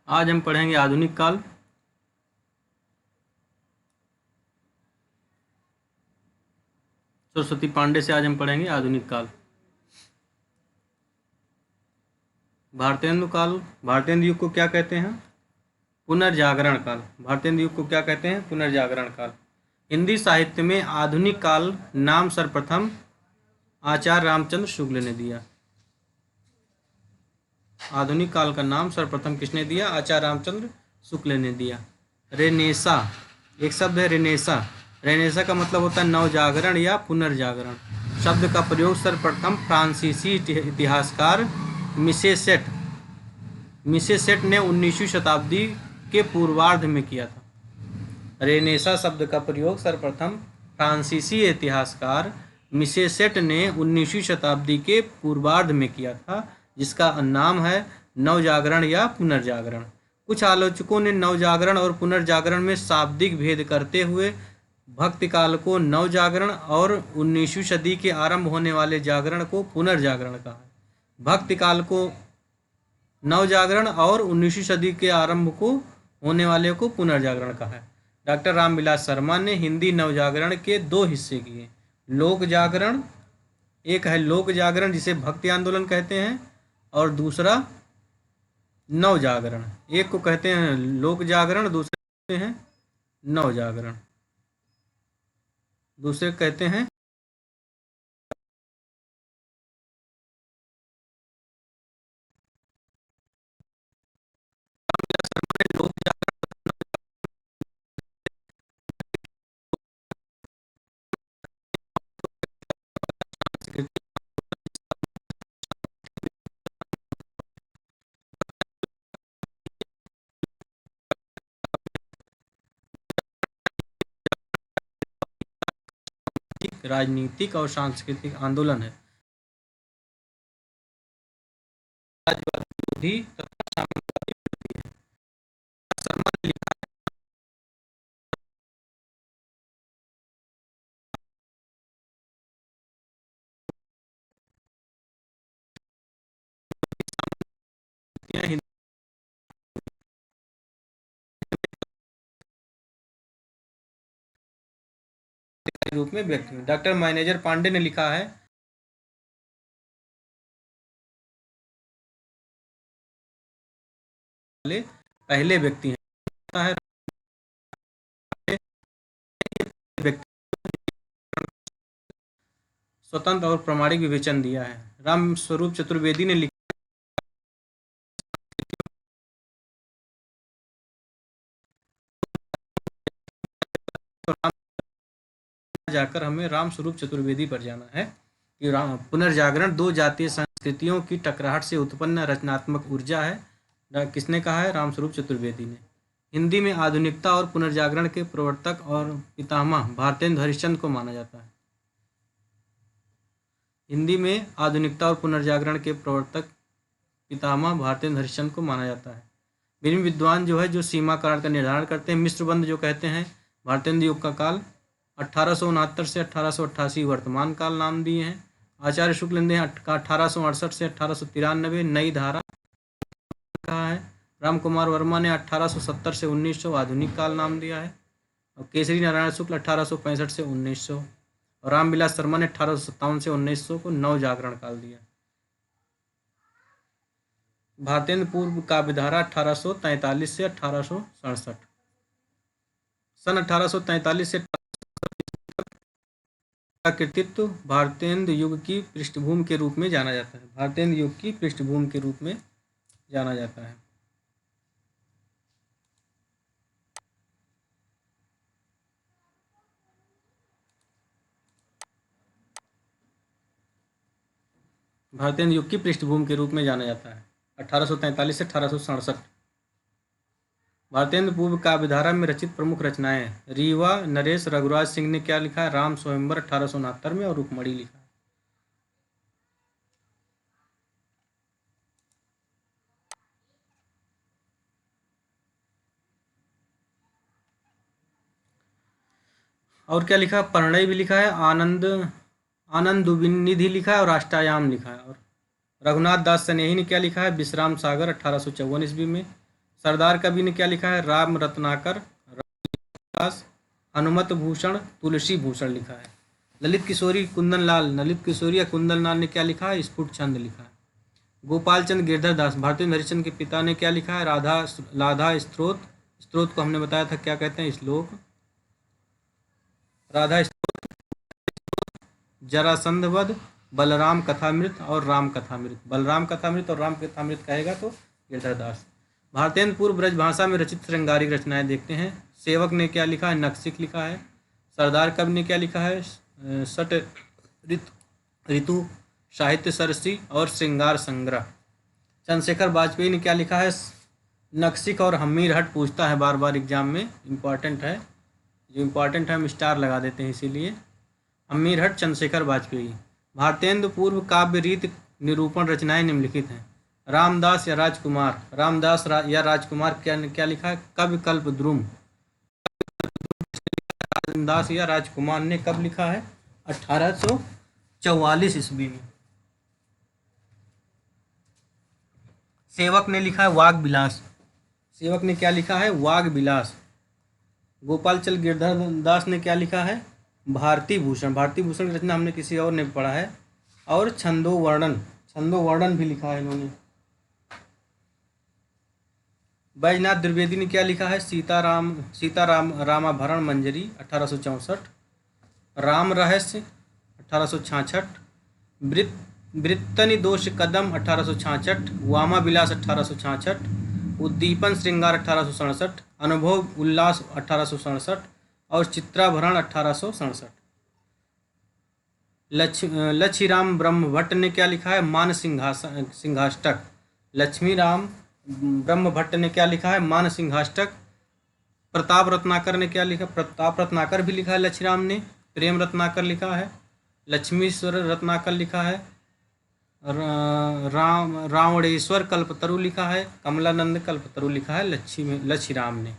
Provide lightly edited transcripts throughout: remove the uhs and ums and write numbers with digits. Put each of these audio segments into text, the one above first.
आज हम पढ़ेंगे आधुनिक काल। सरस्वती पांडे से आज हम पढ़ेंगे आधुनिक काल। भारतेंदु काल, भारतेंदु युग को क्या कहते हैं? पुनर्जागरण काल। भारतेंदु युग को क्या कहते हैं? पुनर्जागरण काल। हिंदी साहित्य में आधुनिक काल नाम सर्वप्रथम आचार्य रामचंद्र शुक्ल ने दिया। आधुनिक काल का नाम सर्वप्रथम किसने दिया? आचार्य रामचंद्र शुक्ल ने दिया। रेनेसा, एक शब्द है रेनेसा। रेनेसा का मतलब होता है नवजागरण या पुनर्जागरण। शब्द का प्रयोग सर्वप्रथम फ्रांसीसी इतिहासकार मिसेसेट ने 19वीं शताब्दी के पूर्वार्ध में किया था। रेनेसा शब्द का प्रयोग सर्वप्रथम फ्रांसीसी इतिहासकार मिसेसेट ने 19वीं शताब्दी के पूर्वार्ध में किया था, जिसका नाम है नवजागरण या पुनर्जागरण। कुछ आलोचकों ने नवजागरण और पुनर्जागरण में शाब्दिक भेद करते हुए भक्ति काल को नवजागरण और 19वीं सदी के आरंभ होने वाले जागरण को पुनर्जागरण कहा है। भक्ति काल को नवजागरण और 19वीं सदी के आरंभ को होने वाले को पुनर्जागरण कहा है। डॉक्टर रामविलास शर्मा ने हिंदी नवजागरण के दो हिस्से किए। लोक जागरण, एक है लोक जागरण जिसे भक्ति आंदोलन कहते हैं, और दूसरा नवजागरण। एक को कहते हैं लोक जागरण, दूसरे कहते हैं नवजागरण। दूसरे कहते हैं लोक जागरण। राजनीतिक और सांस्कृतिक आंदोलन है। विरोधी तथा साम्यवादी विरोधी है। शर्मा ने लिखा है हिंदी के रूप में व्यक्त हुई। डॉक्टर मैनेजर पांडे ने लिखा है पहले व्यक्ति हैं। व्यक्ति स्वतंत्र और प्रामाणिक विवेचन दिया है। राम स्वरूप चतुर्वेदी ने लिखा तो जाकर हमें राम स्वरूप चतुर्वेदी पर जाना है कि पुनर्जागरण दो जातीय संस्कृतियों की टकराहट से उत्पन्न रचनात्मक ऊर्जा है। किसने कहा है? राम स्वरूप चतुर्वेदी ने। हिंदी में आधुनिकता और पुनर्जागरण के प्रवर्तक और पितामह भारतेंदु हरिश्चंद्र को माना जाता है। हिंदी में आधुनिकता और पुनर्जागरण के प्रवर्तक पितामह भारतेंदु हरिश्चंद्र को माना जाता है। विभिन्न विद्वान जो है जो सीमा काल का निर्धारण करते हैं, मिश्रबंध जो कहते हैं भारतेंदु युग का काल 1869 से 1888 वर्तमान काल नाम दिए हैं। आचार्य शुक्ल ने 1868 से 1893 नई धारा कहा है। राम कुमार वर्मा ने 1870 से 1900 आधुनिक काल नाम दिया है। और केसरी नारायण शुक्ल 1865 से 1900 और रामविलास शर्मा ने 1857 से 1900 को नवजागरण काल दिया। भारतेंदु पूर्व काव्यधारा 1843 से 1867। सन 1843 से का कृतित्व भारतेंदु युग की पृष्ठभूमि के रूप में जाना जाता है। भारतेंदु युग की पृष्ठभूमि के रूप में जाना जाता है। भारतेंदु युग की पृष्ठभूमि के रूप में जाना जाता है 1843 से 1867। भारतेंदु पूर्व काव्यधारा में रचित प्रमुख रचनाएं रीवा नरेश रघुराज सिंह ने क्या लिखा है? राम स्वयंवर 1869 में और रुक्मणी लिखा है। और क्या लिखा? परिणय भी लिखा है, आनंद निधि लिखा है और अष्टायाम लिखा है। और रघुनाथ दास सनेही ने क्या लिखा है? विश्राम सागर 1854 ईस्वी में। सरदार कवि ने क्या लिखा है? राम रत्नाकर, रामदास, हनुमत भूषण, तुलसी भूषण लिखा है। ललित किशोरी या कुंदन लाल ने क्या लिखा है? स्फुट छंद लिखा है। गोपाल चंद गिरधर दास, भारतेंदु हरिश्चंद्र के पिता ने क्या लिखा है? राधा स्त्रोत। स्त्रोत को हमने बताया था क्या कहते हैं? श्लोक। राधा स्त्रोत, जरासंध वध, बलराम कथामृत और राम कथामृत। बलराम कथामृत और राम कथामृत कहेगा तो गिरधर दास। भारतेंदु पूर्व ब्रज भाषा में रचित श्रृंगारिक रचनाएं देखते हैं। सेवक ने क्या लिखा है? नक्सिक लिखा है। सरदार कवि ने क्या लिखा है? सट ऋतु, साहित्य सरसी और श्रृंगार संग्रह। चंद्रशेखर वाजपेयी ने क्या लिखा है? नक्सिक और हमीर हट पूछता है बार बार एग्जाम में, इम्पॉर्टेंट है। जो इम्पॉर्टेंट है हम स्टार लगा देते हैं इसीलिए। हमीर हट चंद्रशेखर वाजपेयी। भारतेंदु पूर्व काव्य रीत निरूपण रचनाएं निम्नलिखित हैं। रामदास या राजकुमार, या राजकुमार क्या लिखा है? कवि कल्प द्रुम। रामदास या राजकुमार ने कब लिखा है? 1844 ईस्वी में। सेवक ने लिखा है वाग विलास। सेवक ने क्या लिखा है? वाग विलास। गोपाल चंद गिरधर दास ने क्या लिखा है? भारती भूषण। भारती भूषण की रचना हमने किसी और ने पढ़ा है। और छंदो वर्णन भी लिखा है इन्होंने। बैजनाथ द्विवेदी ने क्या लिखा है? सीताराम रामाभरण मंजरी 1864। राम रहस्य 1866। वृत्तनि दोष कदम 1866। वामा विलास 1866। उद्दीपन श्रृंगार 1867। अनुभव उल्लास 1867 और चित्राभरण 1867। लक्ष्मीराम ब्रह्म भट्ट ने क्या लिखा है? मान सिंहाष्टक। लक्ष्मीराम ब्रह्म भट्ट ने क्या लिखा है? मान सिंहाष्टक। प्रताप रत्नाकर ने क्या लिखा? प्रताप रत्नाकर भी लिखा है लक्ष्मीराम ने। प्रेम रत्नाकर लिखा है। लक्ष्मीश्वर रत्नाकर लिखा है। रावणेश्वर कल्पतरु लिखा है। कमलानंद कल्पतरु लिखा है लक्ष्मीराम ने।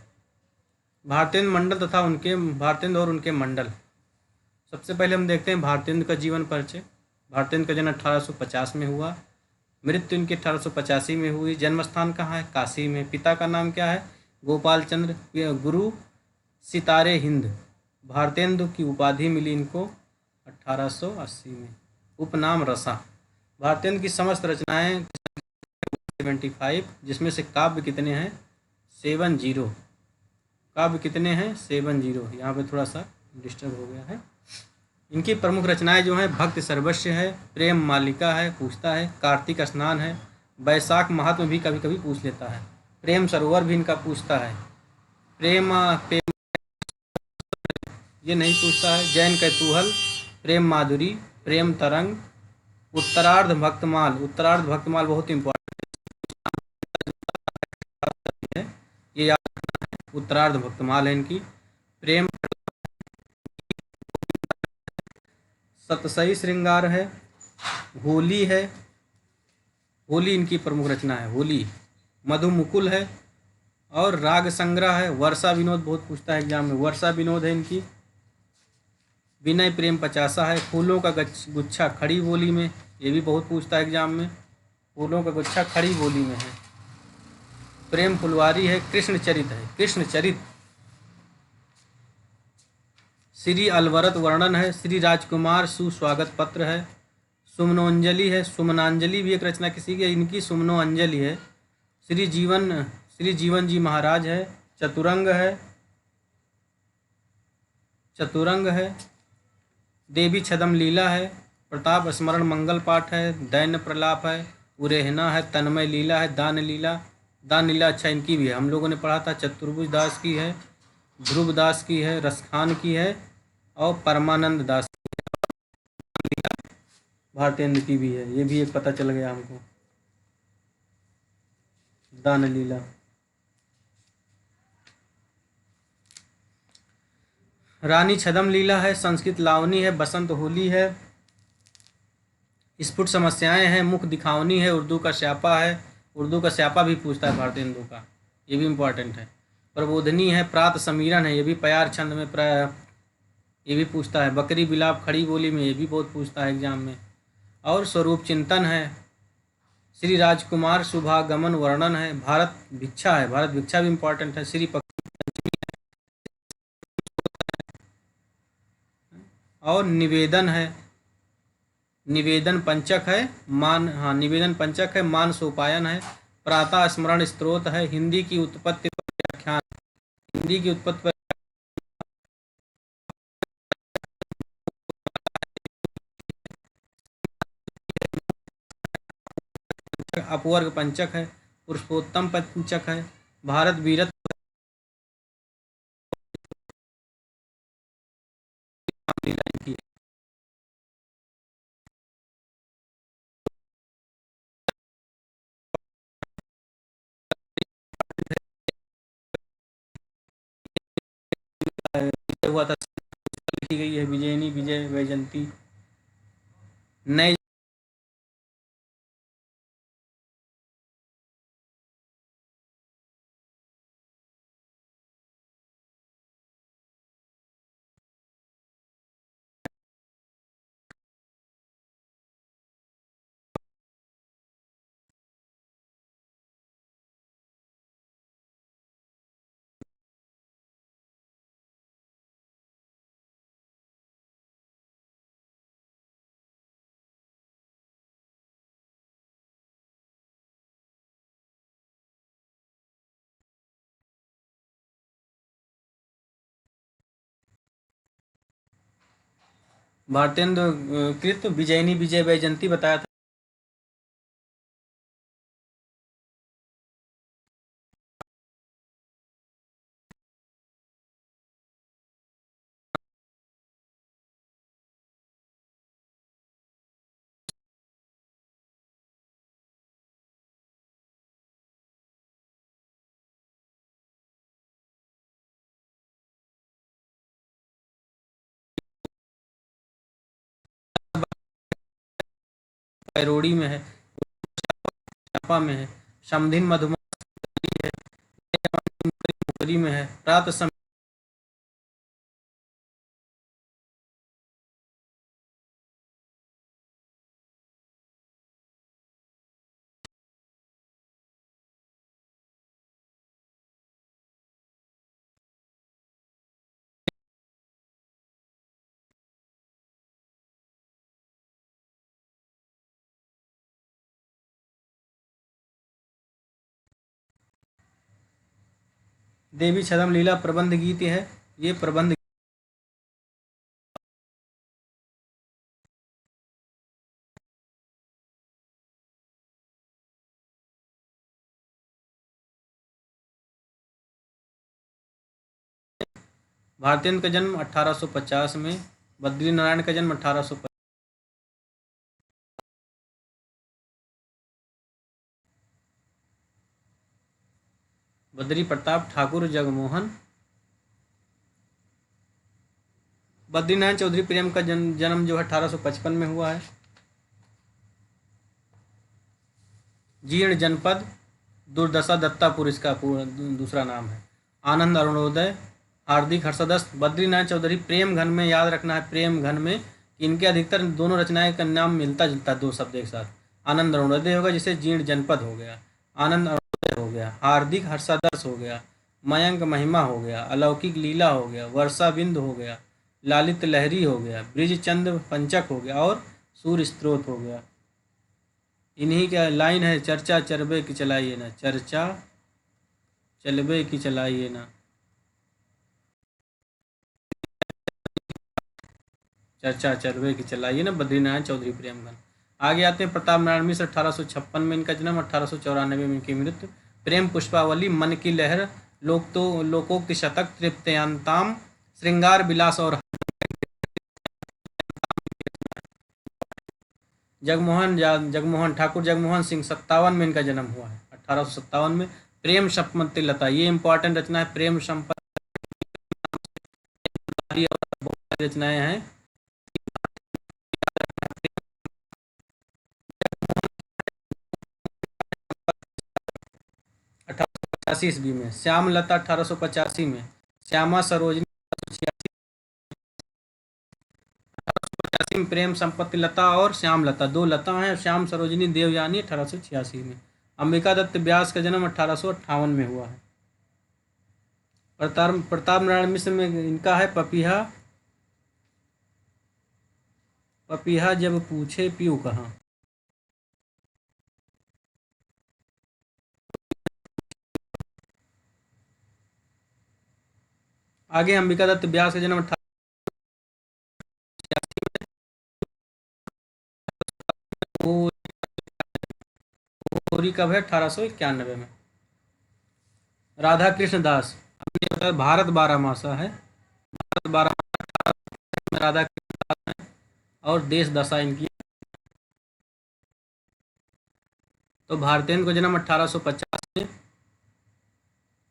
भारतेंदु और उनके मंडल। सबसे पहले हम देखते हैं भारतेंदु का जीवन परिचय। भारतेंदु का जन्म 1850 में हुआ। मृत्यु इनकी 1885 में हुई। जन्म स्थान कहाँ है? काशी में। पिता का नाम क्या है? गोपाल चंद्र। गुरु सितारे हिंद। भारतेंदु की उपाधि मिली इनको 1880 में। उपनाम रसा। भारतेंदु की समस्त रचनाएं 75, जिसमें से काव्य कितने हैं? 70। काव्य कितने हैं? 70। यहाँ पे थोड़ा सा डिस्टर्ब हो गया है। इनकी प्रमुख रचनाएं जो हैं, भक्ति सर्वस्व है, प्रेम मालिका है, पूछता है, कार्तिक स्नान है, वैशाख महात्म भी कभी कभी पूछ लेता है, प्रेम सरोवर भी इनका पूछता है, प्रेम ये नहीं पूछता है, जैन कैतूहल, प्रेम माधुरी, प्रेम तरंग, उत्तरार्ध भक्तमाल बहुत इंपॉर्टेंट है, ये याद रखना है। उत्तरार्ध भक्तमाल है इनकी। प्रेम सतसई श्रृंगार है। होली है, होली इनकी प्रमुख रचना है। होली। मधुमुकुल है और राग संग्रह है। वर्षा विनोद बहुत पूछता है एग्जाम में, वर्षा विनोद है इनकी। विनय प्रेम पचासा है। फूलों का गुच्छा खड़ी बोली में, ये भी बहुत पूछता है एग्जाम में। फूलों का गुच्छा खड़ी बोली में है। प्रेम फुलवारी है। कृष्ण चरित है, कृष्ण चरित। श्री अलवरत वर्णन है। श्री राजकुमार सुस्वागत पत्र है। सुमनोंजलि है। सुमनांजलि भी एक रचना किसी की, इनकी सुमनोंजलि है। श्री जीवन जी महाराज है। चतुरंग है। देवी छदम लीला है। प्रताप स्मरण मंगल पाठ है। दैन्य प्रलाप है। उरेहना है। तन्मय लीला है। दान लीला अच्छा इनकी भी है, हम लोगों ने पढ़ा था। चतुर्भुज दास की है, ध्रुव दास की है, रसखान की है और परमानंद दास की है। भारतेंदु की भी है, ये भी एक पता चल गया हमको। दान लीला। रानी छदम लीला है। संस्कृत लावनी है। बसंत होली है। स्फुट समस्याएं हैं। मुख दिखावनी है। उर्दू का स्यापा है। उर्दू का स्यापा भी पूछता है भारतेंदु का, ये भी इम्पोर्टेंट है। प्रबोधनी है। प्रात समीरण है, ये भी प्यार छंद में ये भी पूछता है। बकरी बिलाप खड़ी बोली में, ये भी बहुत पूछता है एग्जाम में। और स्वरूप चिंतन है। श्री राजकुमार शुभागमन वर्णन है। भारत भिक्षा है, भारत भिक्षा भी इंपॉर्टेंट है। श्री और निवेदन है, निवेदन पंचक है। मान, हाँ निवेदन पंचक है। मान सोपायन है। प्रातः स्मरण स्त्रोत है। हिंदी की उत्पत्ति पर व्याख्यान, हिंदी की उत्पत्ति पर अपवर्ग पंचक है। पुरुषोत्तम पंचक है। भारत वीरत्व की हुआ था, लिखी गई है। विजयनी विजय वैजयंती। नए भारतेंद्र कृत विजयनी विजय वैजयंती बताया था। पैरोड़ी में है, चापा में है। समधिन मधुमती है, मुकरी में है। प्रात समय देवी छदम लीला प्रबंध गीत है। ये प्रबंध भारतेंद्र का जन्म 1850 में, बद्री नारायण का जन्म 1850। बद्री प्रताप ठाकुर जगमोहन, बद्रीनारायण चौधरी प्रेम का जन्म जो है 1855 में हुआ है। जीर्ण जनपद दुर्दशा दत्तापुर इसका दूसरा नाम है। आनंद अरुणोदय, हार्दिक हर्षदस्त। बद्रीनारायण चौधरी प्रेम घन में, याद रखना है प्रेम घन में इनके अधिकतर दोनों रचनाएं का नाम मिलता जुलता, दो शब्द एक साथ। आनंद अरुणोदय होगा, जिसे जीर्ण जनपद हो गया, आनंद अरुणोदय हो गया। हार्दिक हर्षादर्श हो गया, मयंक महिमा हो गया, अलौकिक लीला हो गया, वर्षा बिंद हो गया, लालित लहरी हो गया, ब्रिजचंद पंचक हो गया और सूर्य स्त्रोत हो गया। इन्हीं का लाइन है, चर्चा चरबे की चलाइए ना, चर्चा चलबे की चलाइए ना। चर्चा चरबे की चलाइए ना, बद्रीनारायण चौधरी प्रेमगन। आगे आते हैं प्रताप नारायण मिश्र, 1856 में इनका जन्म, 1894 में इनकी मृत्यु। प्रेम पुष्पावली, मन की लहर, लोकोक्ति शतक, तृप्तयंताम, श्रृंगार विलास और जगमोहन ठाकुर जगमोहन सिंह, 57 में इनका जन्म हुआ है, 1857 में। प्रेम संपत्ति लता, ये इंपॉर्टेंट रचना है। प्रेम संपत्ति और बहुत सारी रचनाएं हैं। 1885 ईस्वी में। श्याम लता 1885 में। श्यामा सरोजनी 1886 में प्रेम संपत्ति लता और श्याम लता, दो लता हैं। श्याम सरोजिनी देवयानी 1886 में। अंबिका दत्त व्यास का जन्म 1858 में हुआ है। प्रताप नारायण मिश्र में इनका है पपीहा, पपीहा जब पूछे पीऊ कहाँ। आगे अंबिका दत्त व्यास का जन्म 1886 में, होरी कब है 1891 में। राधा कृष्ण दास, भारत बारहमासा है, भारत बारहमासा में राधा कृष्ण दास है और देश दशा इनकी। तो भारतेंद्र को जन्म 1850 में।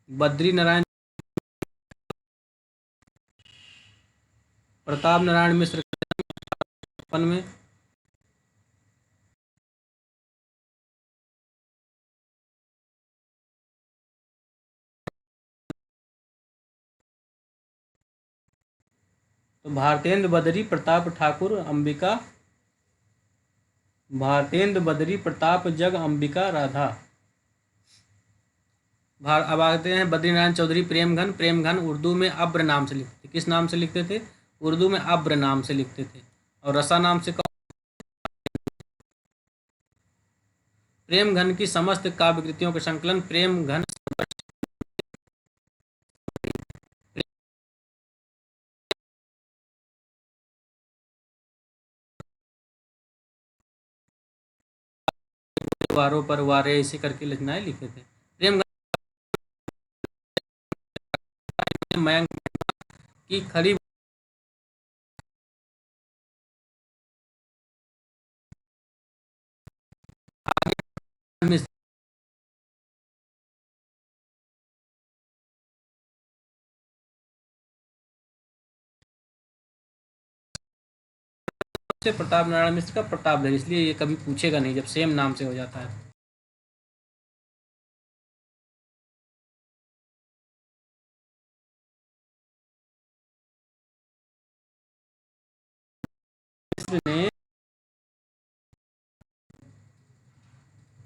बद्री नारायण, प्रताप नारायण मिश्र का जन्म 1856 में। तो भारतेंद्र बद्री प्रताप ठाकुर अंबिका, भारतेंद्र बद्री प्रताप जग अंबिका राधा। अब आते हैं बद्रीनारायण चौधरी प्रेमघन। प्रेमघन उर्दू में अब्र नाम से लिखते थे। किस नाम से लिखते थे? उर्दू में अब्र नाम से लिखते थे। और रसा नाम से प्रेमघन की समस्त काव्य कृतियों का संकलन प्रेमघन वारों पर वारे ऐसे करके रचनाएं लिखे थे। प्रेमघन मयंक की खड़ी से प्रताप नारायण मिश्र का प्रताप है, इसलिए ये कभी पूछेगा नहीं जब सेम नाम से हो जाता है। ने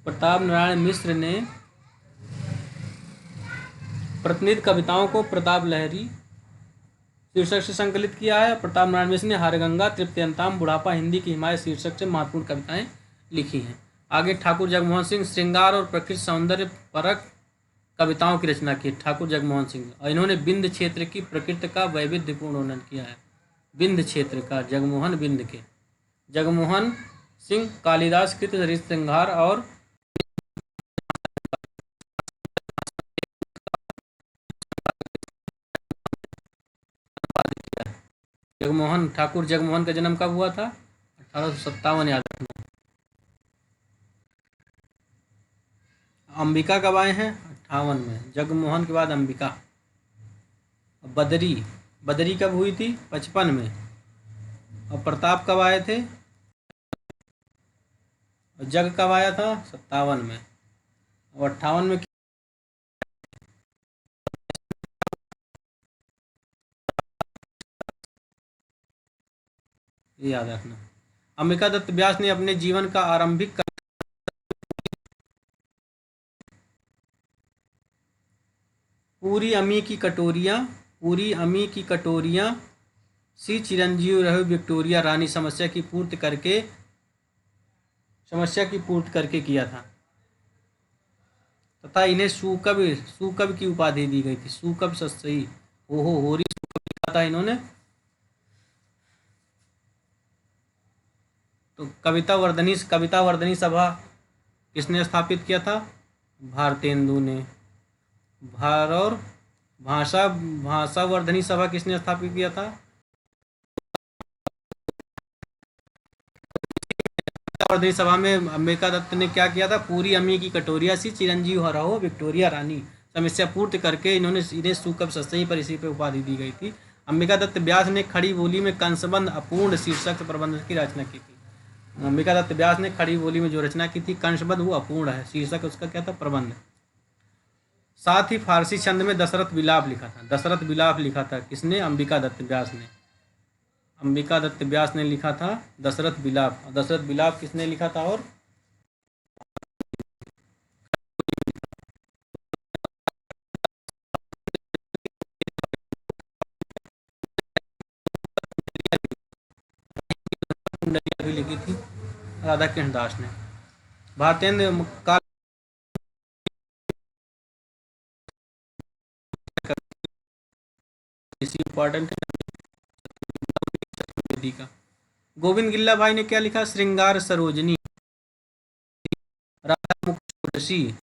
प्रताप नारायण मिश्र ने प्रतिनिधि कविताओं को प्रताप लहरी शीर्षक से संकलित किया है। प्रताप नारायण मिश्र ने हारगंगा, तृप्यंताम, बुढ़ापा, हिंदी की हिमायत शीर्षक से महत्वपूर्ण कविताएं लिखी हैं। आगे ठाकुर जगमोहन सिंह श्रृंगार और प्रकृति सौंदर्य परक कविताओं की रचना की। ठाकुर जगमोहन सिंह और इन्होंने बिंद क्षेत्र की प्रकृति का वैविध्यपूर्ण वर्णन किया है। बिंद क्षेत्र का, जगमोहन बिंद के। जगमोहन सिंह कालिदास कृत श्रृंगार और जगमोहन ठाकुर जगमोहन का जन्म कब हुआ था? 1857, याद रखना। अंबिका कब आए हैं? 58 में। जगमोहन के बाद अंबिका। बदरी, बदरी कब हुई थी? 55 में। और प्रताप कब आए थे? और जग कब आया था? 57 में। और 58 में ये याद रखना। अंबिका दत्त व्यास ने अपने जीवन का आरंभिक पूरी अमी की कटोरियाँ, पूरी अमी की कटोरियाँ, सी चिरंजीव रहो विक्टोरिया रानी समस्या की पूर्ति करके किया था तथा इन्हें सुकवि की उपाधि दी गई थी। सुकवि सही, ओहो होरी सुकवि लिखा था इन्होंने। तो कविता वर्धनी सभा किसने स्थापित किया था? भारतेंदु ने। और भाषा वर्धनी सभा किसने स्थापित किया था? वर्धनी सभा में अंबिका दत्त ने क्या किया था? पूरी अम्मी की कटोरिया सी चिरंजीव रहो विक्टोरिया रानी समस्या पूर्ति करके इन्हें सुकवि सही पर इसी पे उपाधि दी गई थी। अंबिका दत्त व्यास ने खड़ी बोली में कंसबंध अपूर्ण शीर्षक प्रबंध की रचना की थी। अंबिका दत्त व्यास ने खड़ी बोली में जो रचना की थी कंसबंध, वो अपूर्ण है। शीर्षक उसका क्या था? प्रबंध। साथ ही फारसी छंद में दशरथ विलाप लिखा था। दशरथ विलाप लिखा था किसने? अंबिका दत्त व्यास ने। अंबिका दत्त व्यास ने लिखा था दशरथ विलाप। दशरथ विलाप किसने लिखा था? और कुंडलिया भी लिखी थी राधा कृष्ण दास ने। भारतेंद्र काल इम्पोर्टेंट है का। गोविंद गिल्ला भाई ने क्या लिखा? श्रृंगार सरोजनी, राधा मुख षोडशी,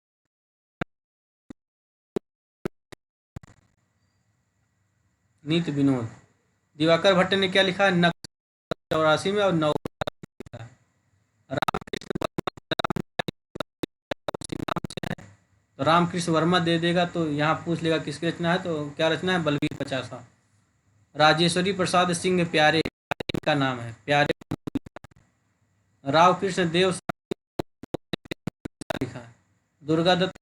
नीत विनोद। दिवाकर भट्ट ने क्या लिखा? नक्शा 84 में और नौ लिखा है। रामकृष्ण तो रामकृष्ण वर्मा दे देगा तो यहाँ पूछ लेगा किसकी रचना है, तो क्या रचना है? बलवीर पचासा। राजेश्वरी प्रसाद सिंह प्यारे का नाम है, प्यारे। राव कृष्ण देव लिखा है। दुर्गा दत्त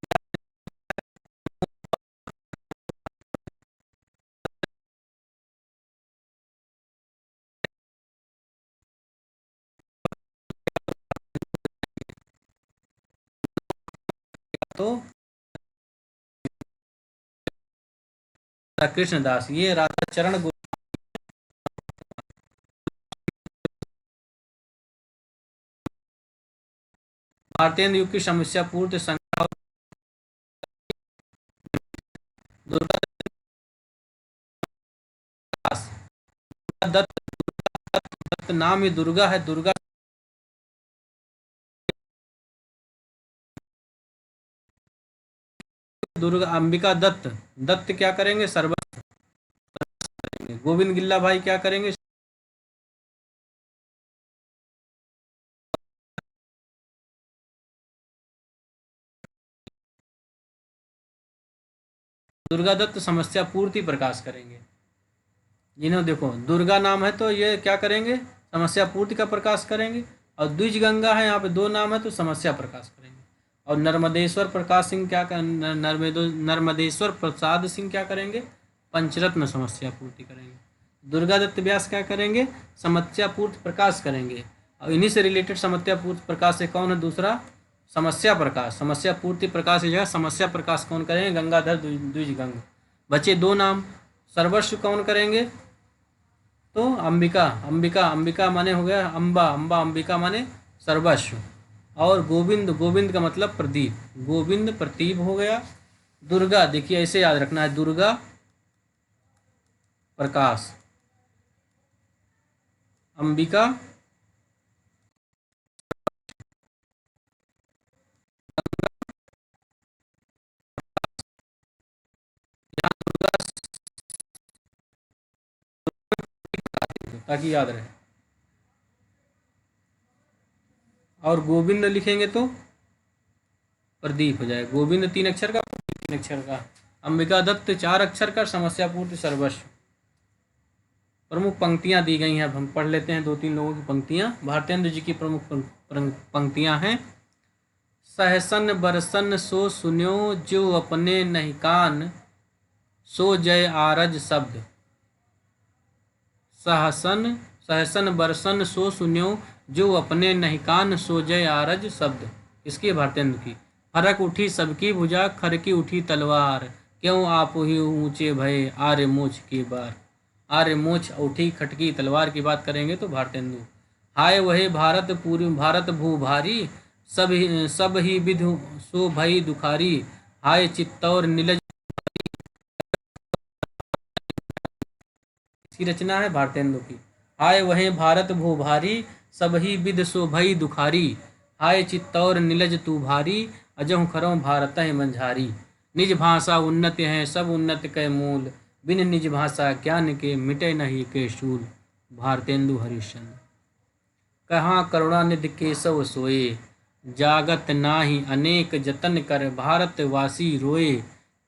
तो कृष्णदास, ये राधा चरण भारतेंद्र युग की समस्या पूर्ति संग्रह। दुर्गा दत्त, दत्त नाम ही दुर्गा है। दुर्गा दुर्गा अंबिका दत्त, दत्त क्या करेंगे? सर्वस्व करेंगे। गोविंद गिल्ला भाई क्या करेंगे? दुर्गा दत्त समस्या पूर्ति प्रकाश करेंगे। जिन्हों देखो दुर्गा नाम है तो ये क्या करेंगे? समस्या पूर्ति का प्रकाश करेंगे। और द्विज गंगा है, यहाँ पे दो नाम है तो समस्या प्रकाश करेंगे। और नर्मदेश्वर प्रकाश सिंह क्या नर्मदेश्वर प्रसाद सिंह क्या करेंगे? पंचरत्न समस्या पूर्ति करेंगे। दुर्गा दत्त व्यास क्या करेंगे? समस्या पूर्ति प्रकाश करेंगे। और इन्हीं से रिलेटेड समस्या पूर्ति प्रकाश से कौन है? दूसरा समस्या प्रकाश। समस्या पूर्ति प्रकाश की जगह समस्या प्रकाश कौन करेंगे? गंगाधर द्विजगंग। बचे दो नाम। सर्वस्व कौन करेंगे? तो अंबिका। अंबिका, अंबिका माने हो गया अंबा, अंबा अंबिका माने सर्वस्व। और गोविंद, गोविंद का मतलब प्रदीप, गोविंद प्रदीप हो गया। दुर्गा देखिए ऐसे याद रखना है, दुर्गा प्रकाश, अंबिका ताकि याद रहे। और गोविंद लिखेंगे तो प्रदीप हो जाए। गोविंद 3 अक्षर का, 3 अक्षर का। अंबिका दत्त 4 अक्षर का, समस्या पूर्ति सर्वस्व। प्रमुख पंक्तियां दी गई हैं, अब हम पढ़ लेते हैं 2-3 लोगों की पंक्तियां। भारतेंद्र जी की प्रमुख पंक्तियां हैं। सहसन बरसन सो सुन्यो जो अपने नहीं कान, सो जय आरज शब्द। सहसन सहसन बरसन सो सुन्यो जो अपने नहीं कान, सो जय आरज शब्द। इसकी भारतेंद्र की। फरक उठी सबकी भुजा, खर की उठी तलवार, क्यों आप ही ऊंचे भये आर्य मोछ के बार। आर्य मोछ उठी खटकी तलवार की बात करेंगे तो भारतेंदु। हाय वहे भारत पूरी भारत भू भारी, सब ही विधु सो भई दुखारी, हाय चित्तौर नीलज। इसकी रचना है भारतेंदु की। हाय वहे भारत भू भारी, सब ही विध सो भई दुखारी, हाय चित्तौर नीलज तू भारी, अजहु खरों भारत है मंझारी। निज भाषा उन्नत है सब उन्नत के मूल, बिन निज भाषा ज्ञान के मिटे नहीं के शूल। भारतेंदु हरिश्चंद्र। कहाँ करुणानिधि केशव सोए, जागत नाही अनेक जतन कर भारतवासी रोए।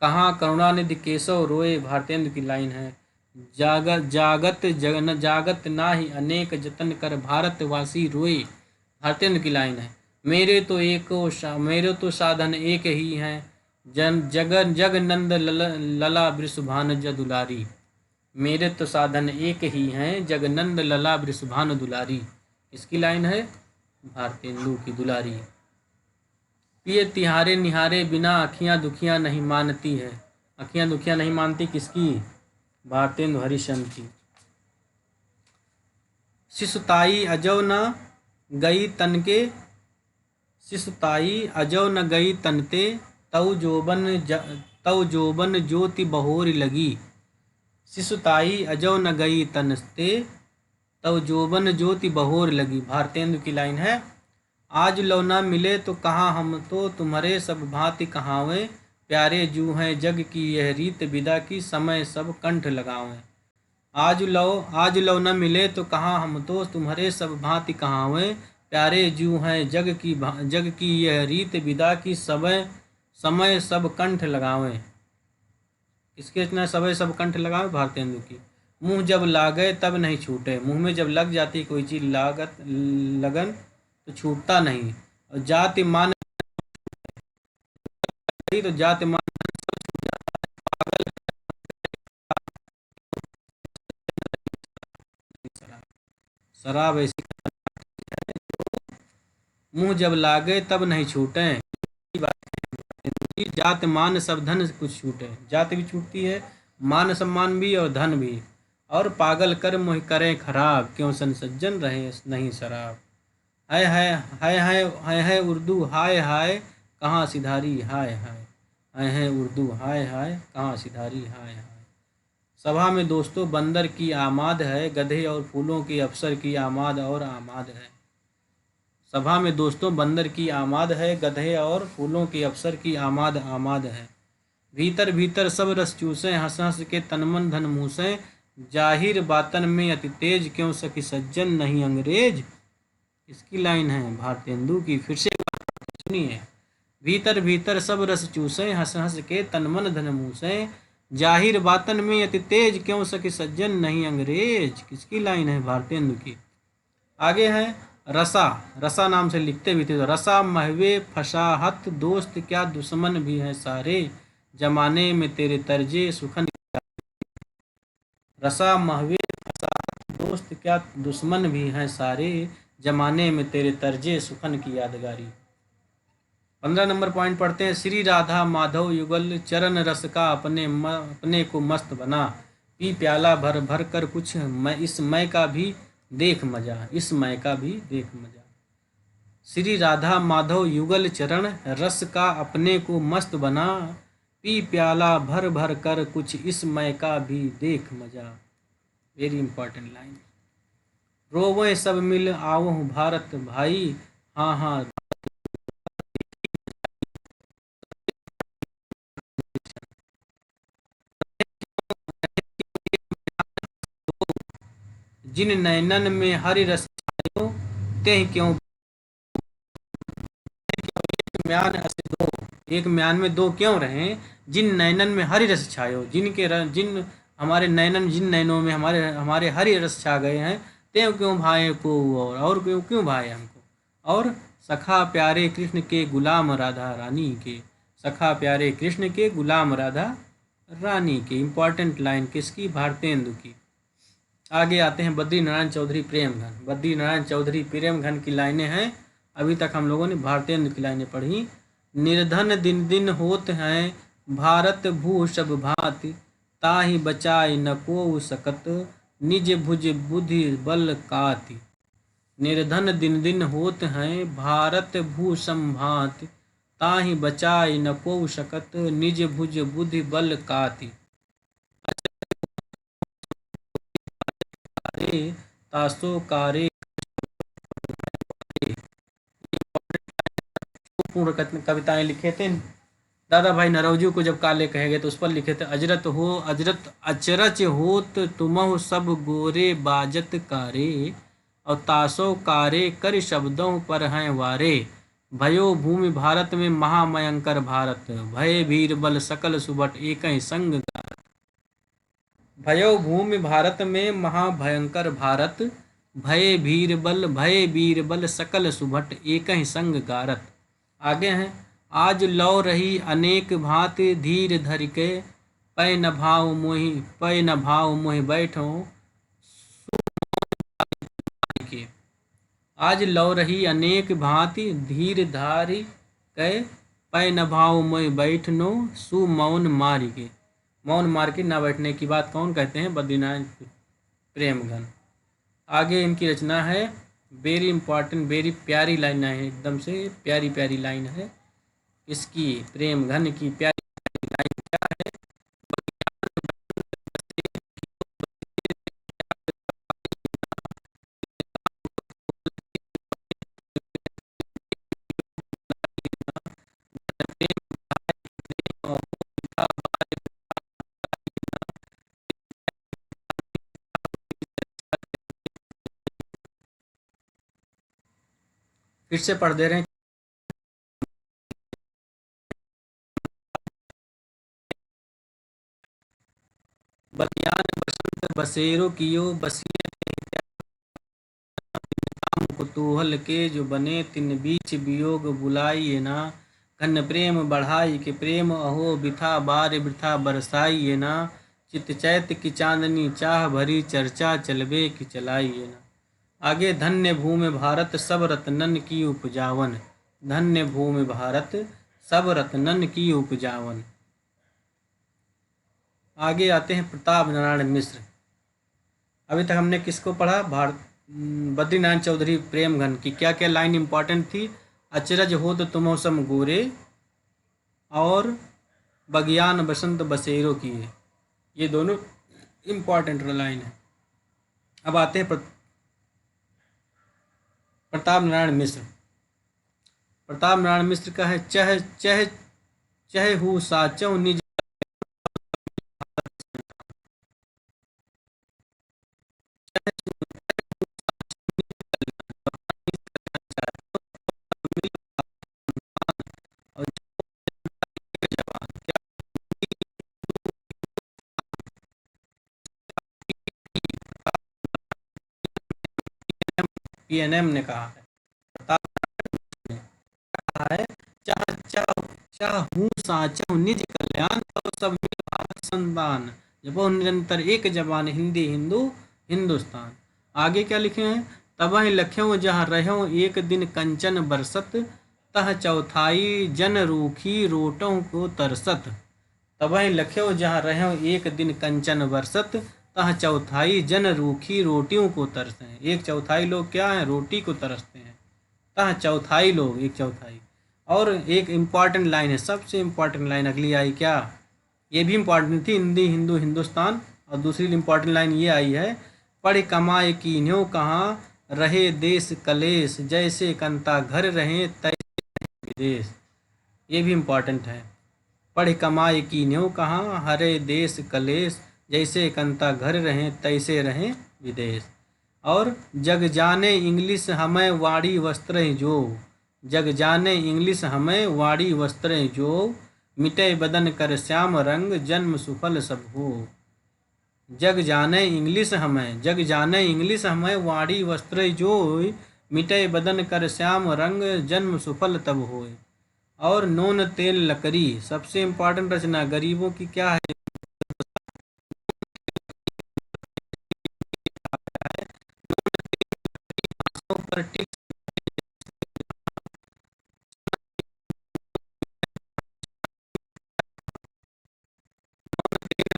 कहाँ करुणानिधि केशव रोए, भारतेंदु की लाइन है। जागत नाही अनेक जतन कर भारतवासी रोए, भारतेंदु की लाइन है। मेरे तो साधन एक ही हैं, जग नंद लला वृषभान जदुलारी। मेरे तो साधन एक ही हैं, जगनंद लला वृषभानु दुलारी। इसकी लाइन है भारतेंदु की दुलारी। पिए तिहारे निहारे बिना अखियां दुखियां नहीं मानती है। अखियां दुखियां नहीं मानती किसकी? भारतेंदु हरिश्चंद्र की। शिशुताई अजौ न गई तन के, शिशुताई अजौ न गई तनते, तव जोबन ज्योति बहोर लगी। शिशुताई अजौ न गई तनते, तव जोबन ज्योति बहोर लगी। भारतेंदु की लाइन है, आज लो न मिले तो कहाँ हम तो तुम्हारे सब भांति कहावें, प्यारे जू हैं जग की यह रीत विदा की समय सब कंठ लगावें। आज लो न मिले तो कहाँ हम तो तुम्हारे सब भांति कहावें, प्यारे जू हैं जग की यह रीत विदा की समय सब कंठ लगावें। किसके इतना समय सब कंठ लगावे? भारतेंदु की। मुँह जब लागे तब नहीं छूटे, मुँह में जब लग जाती कोई चीज़ लगन तो छूटता नहीं। और जाति मान तो जाति मान शराब ऐसी, मुँह जब लागे तब नहीं छूटे। जात मान सब धन कुछ छूटे, जात भी छूटती है, मान सम्मान भी और धन भी। और पागल कर मोह करें खराब, क्यों सज्जन रहे नहीं शराब। हाय हाय हाय हाय हाय हाय उर्दू हाय हाय कहाँ सिधारी हाय हाय। हाय हाय उर्दू हाय हाय कहाँ सिधारी हाय हाय। सभा में दोस्तों बंदर की आमाद है, गधे और फूलों की अफसर की आमाद और आमाद है। सभा में दोस्तों बंदर की आमाद है, गधे और फूलों की अफसर की आमाद आमाद है। भीतर भीतर सब रस चूसें, हंस हंस के तनमन धन मूसें, जाहिर बातन में अति तेज क्यों सखी सज्जन नहीं अंग्रेज। इसकी लाइन है भारतेंदु की। फिर से सुनिए, भीतर भीतर सब रस चूसें, हंस हंस के तनमन धन मूसें, जाहिर बातन में अति तेज क्यों सखी सज्जन नहीं अंग्रेज। किसकी लाइन है? भारतेंदु की। आगे है रसा, रसा नाम से लिखते भी थे तो रसा महवे फसाहत, दोस्त क्या दुश्मन भी हैं सारे, जमाने में तेरे तर्जे सुखन। रसा महवे फसाहत, दोस्त क्या दुश्मन भी हैं सारे, जमाने में तेरे तर्जे सुखन की यादगारी। 15 नंबर पॉइंट पढ़ते हैं। श्री राधा माधव युगल चरण रस का अपने को मस्त बना, पी प्याला भर भर कर कुछ मैं इस मय का भी देख मजा, इस मय का भी देख मजा। श्री राधा माधव युगल चरण रस का अपने को मस्त बना, पी प्याला भर भर कर कुछ इस मय का भी देख मजा। Very important line. रोवें सब मिल आवों भारत भाई, हाँ हाँ जिन नैनन में हरि रस छायो, ते क्यों म्यान हसे दो, एक म्यान में दो क्यों रहे। जिन नैनन में हरि रस छायो, जिन हमारे नैनन, जिन नैनों में हमारे हरि रस छा गए हैं, त्यों क्यों भाए को और क्यों क्यों भाए हमको। और सखा प्यारे कृष्ण के गुलाम राधा रानी के, सखा प्यारे कृष्ण के गुलाम राधा रानी के। इम्पॉर्टेंट लाइन किसकी? भारतेंदु की। आगे आते हैं बद्री नारायण चौधरी प्रेम घन। बद्री नारायण चौधरी प्रेम घन की लाइनें हैं। अभी तक हम लोगों ने भारतेंदु की लाइनें पढ़ी। निर्धन दिन दिन होत हैं भारत भू सब भांति, ताहि बचाई न को सकत निज भुज बुद्धि बल काति। निर्धन दिन दिन होत हैं भारत भू संभांति, ताहि बचाई न को सकत निज भुज बुद्धि बल काति। तासो कारे पूर्ण कविताएं लिखे थे दादा भाई नरौजी को। जब काले कहे गए तो उस पर लिखे थे, अजरत हो अजरत अचरच होत तुमहु सब गोरे बाजत कारे, और तासो कारे कर शब्दों पर हैं वारे, भयो भूमि भारत में महामयंकर भारत, भय वीर बल सकल सुबट एक ही संग गारत। भयो भूमि भारत में महाभयंकर भारत, भय वीर बल सकल सुभट एक ही संग गारत। आगे हैं, आज लौ रही अनेक भांति धीर धर के, पै न भाव मोहि बैठो के। आज लौ रही अनेक भांति धीर धारी कै, पै न भाव मोहि बैठनो सु मौन मारी के। मौन मार के ना बैठने की बात कौन कहते हैं? बद्रीनाथ प्रेमघन। आगे इनकी रचना है, वेरी इंपॉर्टेंट, वेरी प्यारी लाइन है, एकदम से प्यारी प्यारी लाइन है इसकी, प्रेमघन की प्यारी लाइन क्या है? फिर से पढ़ दे रहे हैं। बलियान बसंत बसेरो कियो बसिए काम कुतूहल के, जो बने तिन बीच वियोग बुलाइए ना। घन प्रेम बढ़ाई के प्रेम अहो बिथा बार वृथा बरसाइए ना। चित चैत की चांदनी चाह भरी चर्चा चलबे की चलाइए ना। आगे, धन्य भूमि भारत सब रत्नन की उपजावन। धन्य भूमि भारत सब रत्नन की उपजावन। आगे आते हैं प्रताप नारायण मिश्र। अभी तक हमने किसको पढ़ा? बद्रीनाथ चौधरी प्रेमघन की क्या क्या लाइन इंपॉर्टेंट थी? अचरज हो तो तुमौसम गोरे और बगियान बसंत बसेरो किए, ये दोनों इंपॉर्टेंट लाइन है। अब आते हैं प्रताप नारायण मिश्र। प्रताप नारायण मिश्र का है, चह चह चह हु साचौ निज PNM ने कहा है, कहा है, चाह चाह चाहूं साचौ निज कल्याण, तो सब मिल भारत संतान, जपो निरंतर एक जबान हिंदी हिंदू हिंदुस्तान। आगे क्या लिखे हैं? तबहि लख्यों जहाँ रहो एक दिन कंचन बरसत, तह चौथाई जन रूखी रोटों को तरसत। तबहि लख्यों जहाँ रहो एक दिन कंचन बरसत, तह चौथाई जन रूखी रोटियों को तरसते हैं। एक चौथाई लोग क्या हैं? रोटी को तरसते हैं। तह चौथाई लोग, एक चौथाई। और एक इम्पॉर्टेंट लाइन है, सबसे इम्पॉर्टेंट लाइन अगली आई क्या? ये भी इम्पॉर्टेंट थी, हिंदी हिंदू हिंदुस्तान। और दूसरी इम्पॉर्टेंट लाइन ये आई है, पढ़ कमाए कीन्यों कहाँ रहे देश कलेश, जैसे कंता घर रहे तैसे विदेश। ये भी इम्पॉर्टेंट है। पढ़ कमाए कीन्यों कहाँ हरे देश कलेश, जैसे कंता घर रहें तैसे रहें विदेश। और जग जाने इंग्लिश हमें वाड़ी वस्त्र जो, जग जाने इंग्लिश हमें वाड़ी वस्त्र जो, मिटे बदन कर श्याम रंग जन्म सुफल सब हो। जग जाने इंग्लिश हमें, जग जाने इंग्लिश हमें वाड़ी वस्त्र जो, मिटे बदन कर श्याम रंग जन्म सुफल तब होए। और नून तेल लकड़ी, सबसे इम्पोर्टेंट रचना गरीबों की क्या है? पर टिक्स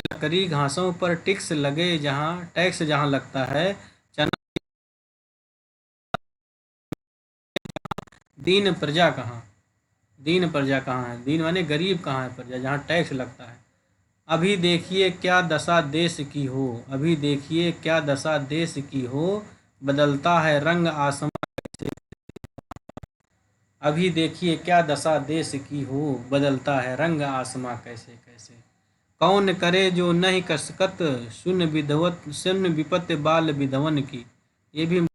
लकड़ी घासों पर टिक्स लगे जहाँ, टैक्स जहाँ लगता है, चना दीन प्रजा कहाँ? दीन प्रजा कहाँ है? दीन माने गरीब कहाँ है? प्रजा जहाँ टैक्स लगता है। अभी देखिए क्या दशा देश की हो, अभी देखिए क्या दशा देश की हो, बदलता है रंग आसमां कैसे। अभी देखिए क्या दशा देश की हो, बदलता है रंग आसमां कैसे कैसे। कौन करे जो नहीं कर सकत, सुन विपत बाल विधवन की। ये भी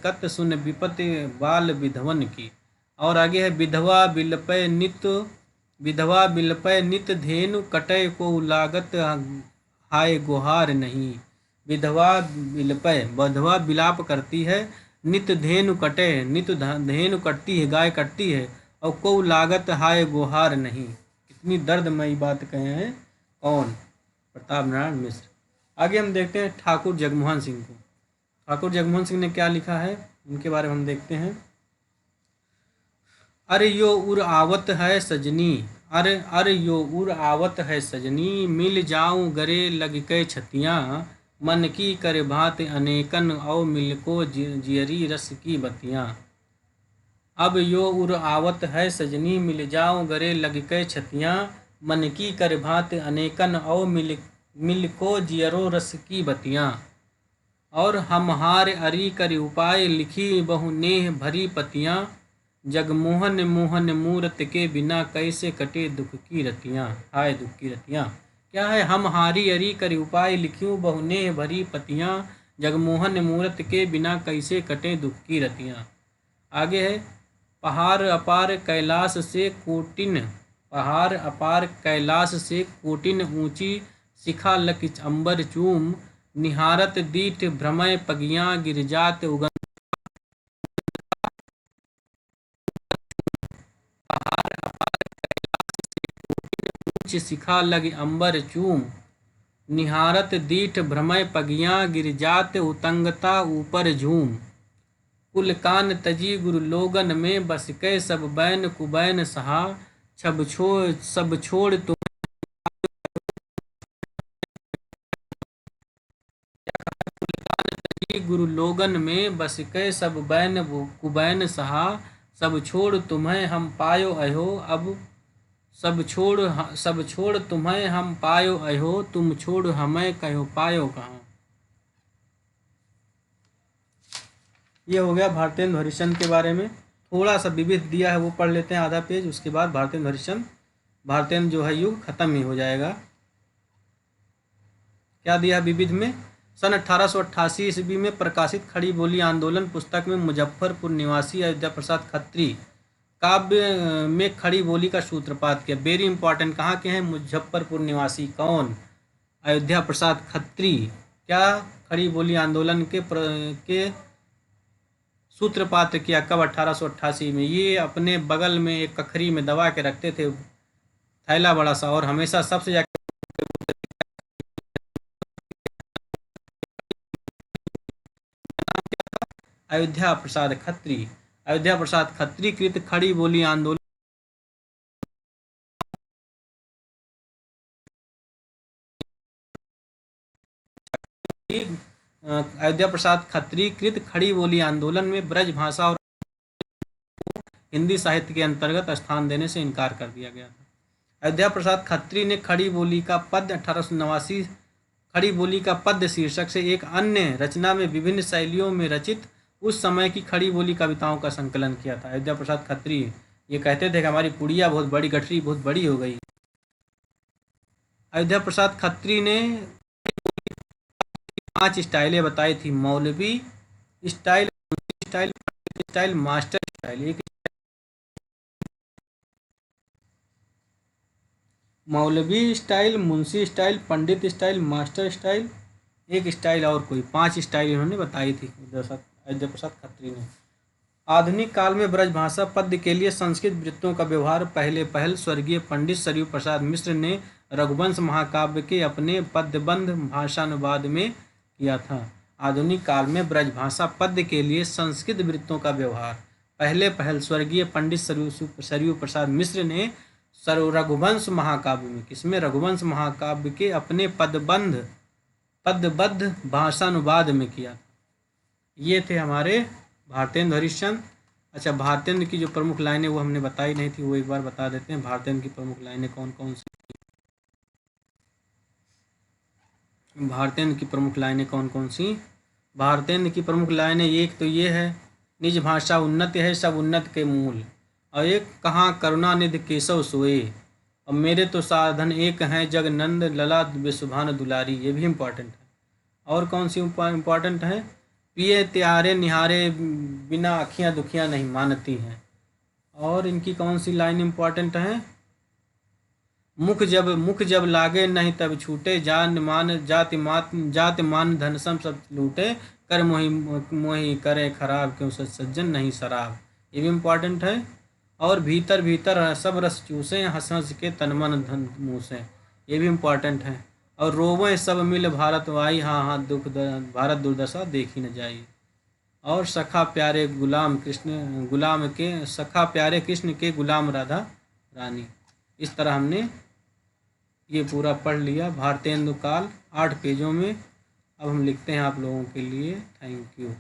कत सुन विपत बाल विधवन की। और आगे है, विधवा बिलपय नित, विधवा बिलपय नित धेनु कटय को लागत हाय गुहार नहीं। विधवा बिलपय, विधवा बिलाप करती है, नित धेनु कटे, नित धेनु कटती है, गाय कटती है, और को लागत हाय गुहार नहीं। कितनी दर्दमयी बात कहे हैं कौन? प्रताप नारायण मिश्र। आगे हम देखते हैं ठाकुर जगमोहन सिंह को। ठाकुर जगमोहन सिंह ने क्या लिखा है उनके बारे में हम देखते हैं। अरे यो उर आवत है सजनी, अरे यो उर आवत है सजनी, मिल जाऊं गरे लग के छतियाँ, मन की कर भात अनेकन औ मिल को जियरी रस की बतियाँ। अब यो उर आवत है सजनी, मिल जाऊं गरे लग के छतियाँ, मन की कर भात अनेकन औ मिल को जियरो रस की बतियाँ। और हमहार अरी कर उपाय लिखी बहु नेह भरी पतियाँ, जगमोहन मोहन मूरत के बिना कैसे कटे दुख की रतियाँ। हाय दुख की रतियाँ क्या है? हम हारी अरी कर उपाय लिखूं बहुने भरी पतियाँ, जगमोहन मूरत के बिना कैसे कटे दुख की रतियाँ। आगे है पहाड़ अपार कैलाश से कोटिन, पहाड़ अपार कैलाश से कोटिन ऊंची शिखा लकिच अंबर चूम, निहारत दीठ भ्रमय पगियाँ गिरजात उगन। शिखा लग अंबर चूम, निहारत दीठ भ्रमय पगियाँ गिरजात उतंगता ऊपर झूम। कुल कान तजी गुरु लोगन में बस के सब बैन कुबैन सहा, सब छोड़ तुम गुरु लोगन में बस के सब बैन कुबैन सहा, सब छोड़ तुम्हें हम पायो अहो अब, सब छोड़ तुम्हें हम पायो अहो, तुम छोड़ हमें कहो पायो कहाँ। ये हो गया भारतेंदु हरिश्चंद्र के बारे में। थोड़ा सा विविध दिया है वो पढ़ लेते हैं आधा पेज, उसके बाद भारतेंदु हरिश्चंद्र, भारतेंदु जो है युग खत्म ही हो जाएगा। क्या दिया है विविध में? सन 1888 ईस्वी में प्रकाशित खड़ी बोली आंदोलन पुस्तक में मुजफ्फरपुर निवासी अयोध्या प्रसाद खत्री काव्य में खड़ी बोली का सूत्रपात किया। वेरी इंपॉर्टेंट, कहाँ के हैं? मुजफ्फरपुर निवासी। कौन? अयोध्या प्रसाद खत्री। क्या खड़ी बोली आंदोलन के सूत्रपात किया कब? 1888 में। ये अपने बगल में एक कखरी में दबा के रखते थे, थैला बड़ा सा, और हमेशा सबसे जाके अयोध्या प्रसाद खत्री। अयोध्या प्रसाद खत्री कृत खड़ी बोली आंदोलन अयोध्या प्रसाद खत्री कृत खड़ी बोली आंदोलन में ब्रज भाषा और हिंदी साहित्य के अंतर्गत स्थान देने से इनकार कर दिया गया था। अयोध्या प्रसाद खत्री ने खड़ी बोली का पद्य 1889 खड़ी बोली का पद्य शीर्षक से एक अन्य रचना में विभिन्न शैलियों में रचित उस समय की खड़ी बोली कविताओं का संकलन किया था। अयोध्या प्रसाद खत्री ये कहते थे कि हमारी पुड़िया बहुत बड़ी, गठरी बहुत बड़ी हो गई। अयोध्या प्रसाद खत्री ने 5 स्टाइलें बताई थी। मौलवी स्टाइल, स्टाइल, मास्टर स्टाइल। एक मौलवी स्टाइल, मुंशी स्टाइल, पंडित स्टाइल, मास्टर स्टाइल, एक स्टाइल और कोई, 5 स्टाइल इन्होंने बताई थी अयोध्या प्रसाद खत्री ने। आधुनिक काल में ब्रजभाषा पद्य के लिए संस्कृत वृत्तों का व्यवहार पहल स्वर्गीय पंडित सरयू प्रसाद मिश्र ने रघुवंश महाकाव्य के अपने पद्यबंध भाषानुवाद में किया था। आधुनिक काल में ब्रजभाषा पद्य के लिए संस्कृत वृत्तों का व्यवहार पहल स्वर्गीय पंडित सरयू प्रसाद मिश्र ने रघुवंश महाकाव्य में, किसमें? रघुवंश महाकाव्य के अपने पद्यबद्ध भाषानुवाद में किया। ये थे हमारे भारतेंदु हरिश्चंद्र। अच्छा, भारतेंदु की जो प्रमुख लाइनें वो हमने बताई नहीं थी, वो एक बार बता देते हैं। भारतेंदु की प्रमुख लाइनें कौन कौन सी? भारतेंदु की प्रमुख लाइनें कौन कौन सी? भारतेंदु की प्रमुख लाइनें, एक तो ये है, निज भाषा उन्नत है सब उन्नत के मूल, और एक कहाँ करुणानिधि केशव सोए, और मेरे तो साधन एक हैं जगनंद लला विश्वभान दुलारी। ये भी इम्पोर्टेंट है। और कौन सी इम्पोर्टेंट है? पिए त्यारे निहारे बिना आँखियाँ दुखियाँ नहीं मानती हैं। और इनकी कौन सी लाइन इम्पोर्टेंट है? मुख जब लागे नहीं तब छूटे, जात मान धन सब लूटे, कर मोही करे खराब क्यों सज्जन नहीं शराब। ये भी इम्पोर्टेंट है। और भीतर भीतर सब रस चूसें, हंस हंस के तन मन धन मूसें। ये भी इम्पोर्टेंट है। और रोवें सब मिल भारतवाई, हाँ हाँ भारत दुर्दशा देखी न जाई। और सखा प्यारे कृष्ण के गुलाम राधा रानी। इस तरह हमने ये पूरा पढ़ लिया भारतेंदु काल 8 पेजों में। अब हम लिखते हैं आप लोगों के लिए। Thank you.